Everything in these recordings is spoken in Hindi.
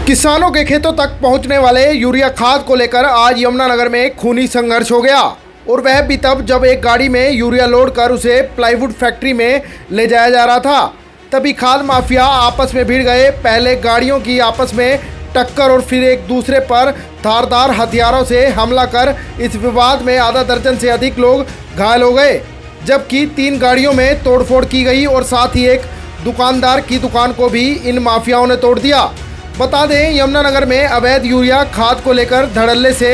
किसानों के खेतों तक पहुंचने वाले यूरिया खाद को लेकर आज यमुनानगर में खूनी संघर्ष हो गया और वह भी तब जब एक गाड़ी में यूरिया लोड कर उसे प्लाईवुड फैक्ट्री में ले जाया जा रहा था। तभी खाद माफिया आपस में भिड़ गए। पहले गाड़ियों की आपस में टक्कर और फिर एक दूसरे पर धारदार हथियारों से हमला कर इस विवाद में आधा दर्जन से अधिक लोग घायल हो गए, जबकि 3 गाड़ियों में तोड़फोड़ की गई और साथ ही एक दुकानदार की दुकान को भी इन माफियाओं ने तोड़ दिया। बता दें, यमुनानगर में अवैध यूरिया खाद को लेकर धड़ल्ले से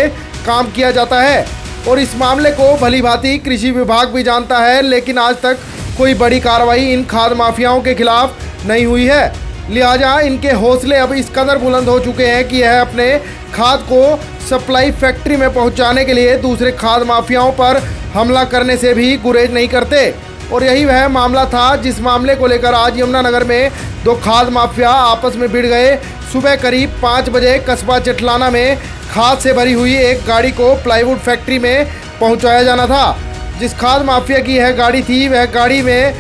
काम किया जाता है और इस मामले को भली भांति कृषि विभाग भी जानता है, लेकिन आज तक कोई बड़ी कार्रवाई इन खाद माफियाओं के खिलाफ नहीं हुई है। लिहाजा इनके हौसले अब इस कदर बुलंद हो चुके हैं कि यह अपने खाद को सप्लाई फैक्ट्री में पहुंचाने के लिए दूसरे खाद माफियाओं पर हमला करने से भी गुरेज नहीं करते। और यही वह मामला था जिस मामले को लेकर आज यमुनानगर में 2 खाद माफिया आपस में भिड़ गए। सुबह करीब 5 बजे कस्बा चटलाना में खाद से भरी हुई एक गाड़ी को प्लाईवुड फैक्ट्री में पहुंचाया जाना था। जिस खाद माफिया की यह गाड़ी थी वह गाड़ी में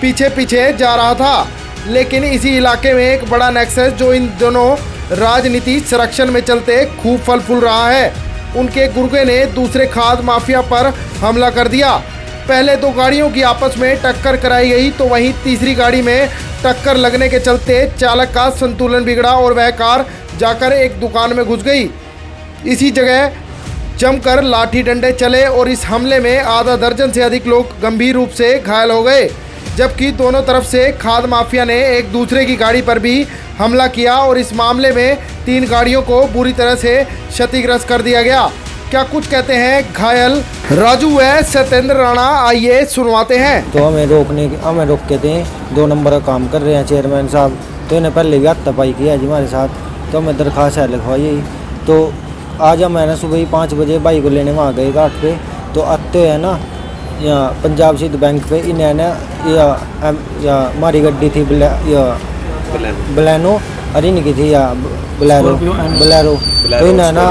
पीछे पीछे जा रहा था, लेकिन इसी इलाके में एक बड़ा नेक्सस जो इन दोनों राजनीति संरक्षण में चलते खूब फल फूल रहा है, उनके गुर्गे ने दूसरे खाद माफिया पर हमला कर दिया। पहले 2 गाड़ियों की आपस में टक्कर कराई गई तो वहीं तीसरी गाड़ी में टक्कर लगने के चलते चालक का संतुलन बिगड़ा और वह कार जाकर एक दुकान में घुस गई। इसी जगह जमकर लाठी डंडे चले और इस हमले में आधा दर्जन से अधिक लोग गंभीर रूप से घायल हो गए, जबकि दोनों तरफ से खाद माफिया ने एक दूसरे की गाड़ी पर भी हमला किया और इस मामले में 3 गाड़ियों को बुरी तरह से क्षतिग्रस्त कर दिया गया। क्या कुछ कहते हैं घायल राजू व सत्येंद्र राणा, आइए सुनवाते हैं। तो हमें रोक के थे, 2 नंबर का काम कर रहे हैं चेयरमैन साहब, तो इन्हें पहले भी हाथापाई किया जी हमारे साथ, तो हमें दरख्वास्त है लिखवाई। तो आज हम है ना सुबह ही 5 बजे भाई को लेने वहाँ गए घाट पे, तो आते है ना यहाँ पंजाब सिंध बैंक पे इन्हें ना या हमारी गड्डी थी बलैनो और इनकी थी या बलैरो, तो इन्हें ना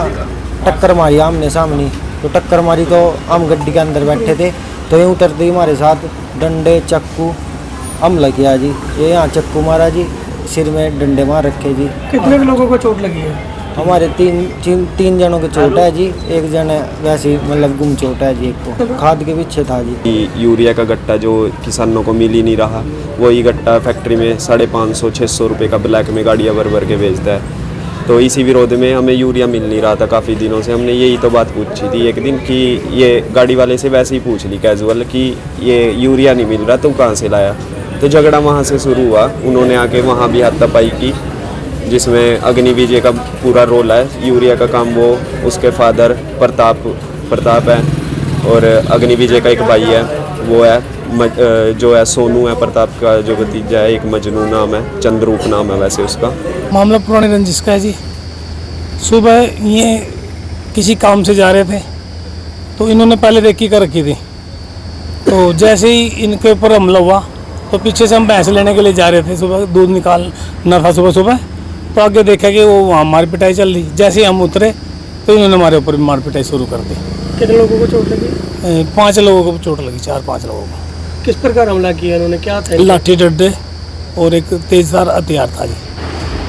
टक्कर मारी आमने सामने। तो टक्कर मारी तो हम गड्डी के अंदर बैठे थे, तो ये उतरते ही हमारे साथ डंडे चाकू हमला किया जी। ये यहाँ चाकू मारा जी, सिर में डंडे मार रखे जी। कितने लोगों को चोट लगी है? हमारे तीन जनों की चोट है जी, एक जन वैसी मतलब गुम चोट है जी, एक को खाद के पीछे था जी। यूरिया का गट्टा जो किसानों को मिल ही नहीं रहा, वही गट्टा फैक्ट्री में 550-600 रुपये का ब्लैक में गाड़ियाँ भर के बेचता है। तो इसी विरोध में हमें यूरिया मिल नहीं रहा था काफ़ी दिनों से। हमने यही तो बात पूछी थी एक दिन कि ये गाड़ी वाले से वैसे ही पूछ ली कैजुअल कि ये यूरिया नहीं मिल रहा, तुम कहाँ से लाया? तो झगड़ा वहाँ से शुरू हुआ। उन्होंने आके वहाँ भी हाथापाई की, जिसमें अग्नि विजय का पूरा रोल है। यूरिया का काम वो उसके फादर प्रताप है और अग्नि विजय का एक भाई है, वो है जो है सोनू है, प्रताप का जो भतीजा है, एक मजनू नाम है, चंद्रूप नाम है वैसे उसका। मामला पुरानी रंजिश का है जी। सुबह ये किसी काम से जा रहे थे तो इन्होंने पहले रेकी कर रखी थी, तो जैसे ही इनके ऊपर हमला हुआ तो पीछे से हम भैंस लेने के लिए जा रहे थे, सुबह दूध निकालना था सुबह, तो आगे देखा कि वो वहाँ मार पिटाई चल रही। जैसे ही हम उतरे तो इन्होंने हमारे ऊपर मार पिटाई शुरू कर दी। कितने लोगों को चोट लगी? 5 लोगों को चोट लगी, 4-5 लोगों को। किस प्रकार हमला किया इन्होंने, क्या था? लाठी डंडे और एक तेजधार हथियार था जी।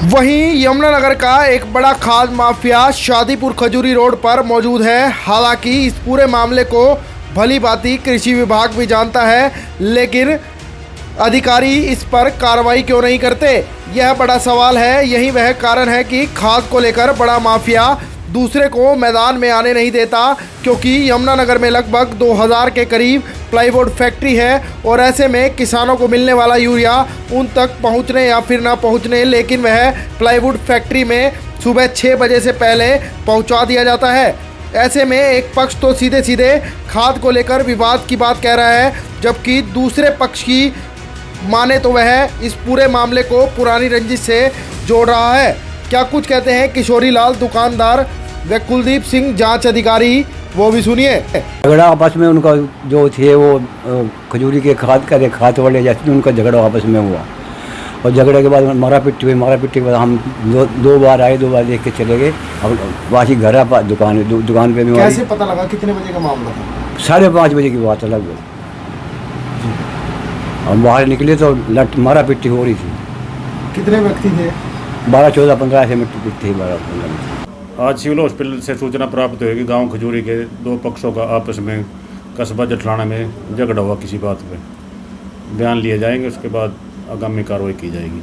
वहीं यमुनानगर का एक बड़ा खाद माफिया शादीपुर खजूरी रोड पर मौजूद है। हालांकि इस पूरे मामले को भली भांति कृषि विभाग भी जानता है, लेकिन अधिकारी इस पर कार्रवाई क्यों नहीं करते, यह बड़ा सवाल है। यही वह कारण है कि खाद को लेकर बड़ा माफिया दूसरे को मैदान में आने नहीं देता, क्योंकि यमुनानगर में लगभग 2000 के करीब प्लाईवुड फैक्ट्री है और ऐसे में किसानों को मिलने वाला यूरिया उन तक पहुंचने या फिर ना पहुंचने, लेकिन वह प्लाईवुड फैक्ट्री में सुबह 6 बजे से पहले पहुंचा दिया जाता है। ऐसे में एक पक्ष तो सीधे सीधे खाद को लेकर विवाद की बात कह रहा है, जबकि दूसरे पक्ष की माने तो वह इस पूरे मामले को पुरानी रंजिश से जोड़ रहा है। क्या कुछ कहते हैं किशोरी लाल दुकानदार व कुलदीप सिंह जांच अधिकारी, वो भी सुनिए। झगड़ा आपस में उनका जो थे वो खजूरी के खाद वाले जैसे उनका झगड़ा आपस में हुआ और झगड़े के बाद मारा पिट्टी के बाद हम 2 बार आए, 2 बार देख के चले गए। अब वासी घर है दुकान पे में। कैसे पता लगा कितने बजे का मामला था? 5:30 बजे की बात है लगभग। हम बाहर निकले तो मारा पिट्टी हो रही थी। कितने व्यक्ति थे? 12-14-15 ऐसे मिट्टी पिट थी 12-15। आज सिविल हॉस्पिटल से सूचना प्राप्त हुई कि गांव खजूरी के दो पक्षों का आपस में कस्बा जठलाना में झगड़ा हुआ किसी बात पे। बयान लिए जाएंगे, उसके बाद आगामी कार्रवाई की जाएगी।